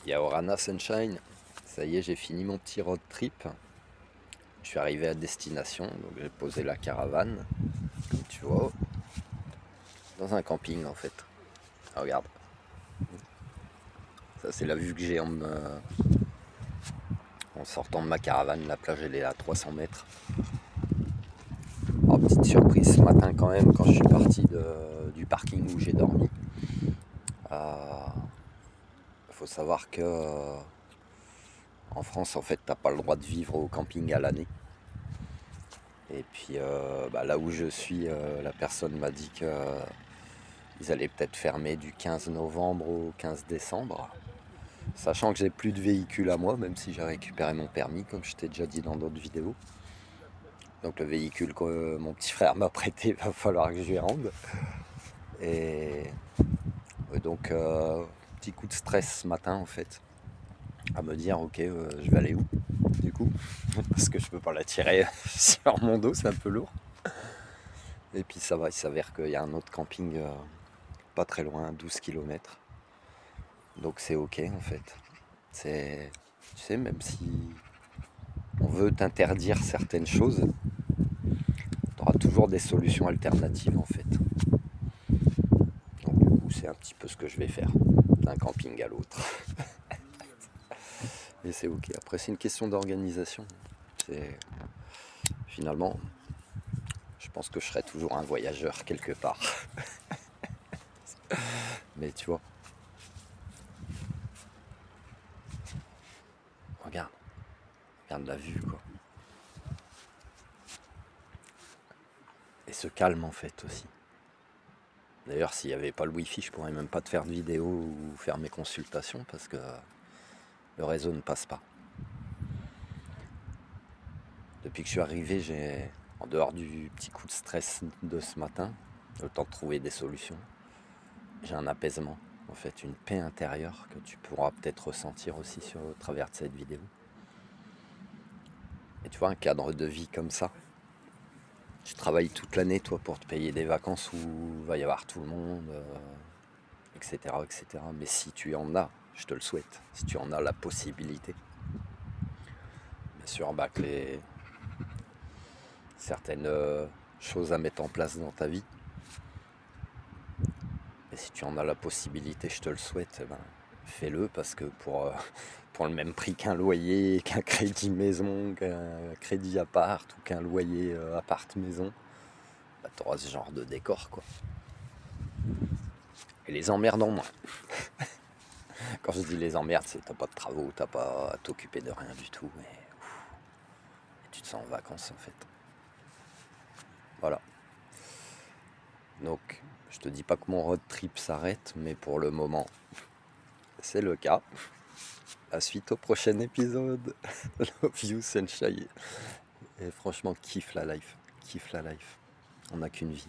Yaorana Sunshine, ça y est, j'ai fini mon petit road trip. Je suis arrivé à destination, donc j'ai posé la caravane, comme tu vois, dans un camping en fait. Ah, regarde, ça c'est la vue que j'ai en sortant de ma caravane. La plage elle est à 300 mètres. Alors, petite surprise ce matin quand même, quand je suis parti du parking où j'ai dormi. Il faut savoir que en France en fait t'as pas le droit de vivre au camping à l'année. Et puis là où je suis, la personne m'a dit qu'ils allaient peut-être fermer du 15 novembre au 15 décembre. Sachant que j'ai plus de véhicule à moi, même si j'ai récupéré mon permis, comme je t'ai déjà dit dans d'autres vidéos. Donc le véhicule que mon petit frère m'a prêté, va falloir que je lui rende. Et donc petit coup de stress ce matin en fait, à me dire ok je vais aller où du coup, parce que je peux pas la tirer sur mon dos, c'est un peu lourd. Et puis ça va, il s'avère qu'il y a un autre camping pas très loin, 12 km. Donc c'est ok en fait. C'est, tu sais, même si on veut t'interdire certaines choses, tu auras toujours des solutions alternatives en fait. Donc du coup c'est un petit peu ce que je vais faire, d'un camping à l'autre. Et c'est ok. Après c'est une question d'organisation. C'est finalement, je pense que je serai toujours un voyageur quelque part. Mais tu vois, regarde, regarde la vue quoi. Et ce calme en fait aussi. D'ailleurs, s'il n'y avait pas le wifi, je pourrais même pas te faire de vidéo ou faire mes consultations parce que le réseau ne passe pas. Depuis que je suis arrivé, en dehors du petit coup de stress de ce matin, le temps de trouver des solutions, j'ai un apaisement, en fait, une paix intérieure que tu pourras peut-être ressentir aussi au travers de cette vidéo. Et tu vois, un cadre de vie comme ça, tu travailles toute l'année, toi, pour te payer des vacances où il va y avoir tout le monde, etc., etc. Mais si tu en as, je te le souhaite, si tu en as la possibilité, bien sûr, que certaines choses à mettre en place dans ta vie, et si tu en as la possibilité, je te le souhaite, fais-le parce que pour le même prix qu'un loyer, qu'un crédit maison, qu'un crédit appart ou qu'un loyer appart maison, tu auras ce genre de décor quoi. Et les emmerdes en moins. Quand je dis les emmerdes, c'est t'as pas de travaux, t'as pas à t'occuper de rien du tout, et tu te sens en vacances en fait. Voilà. Donc, je te dis pas que mon road trip s'arrête, mais pour le moment, c'est le cas. À suite au prochain épisode. Love you, Sunshine. Et franchement, kiffe la life. Kiffe la life. On n'a qu'une vie.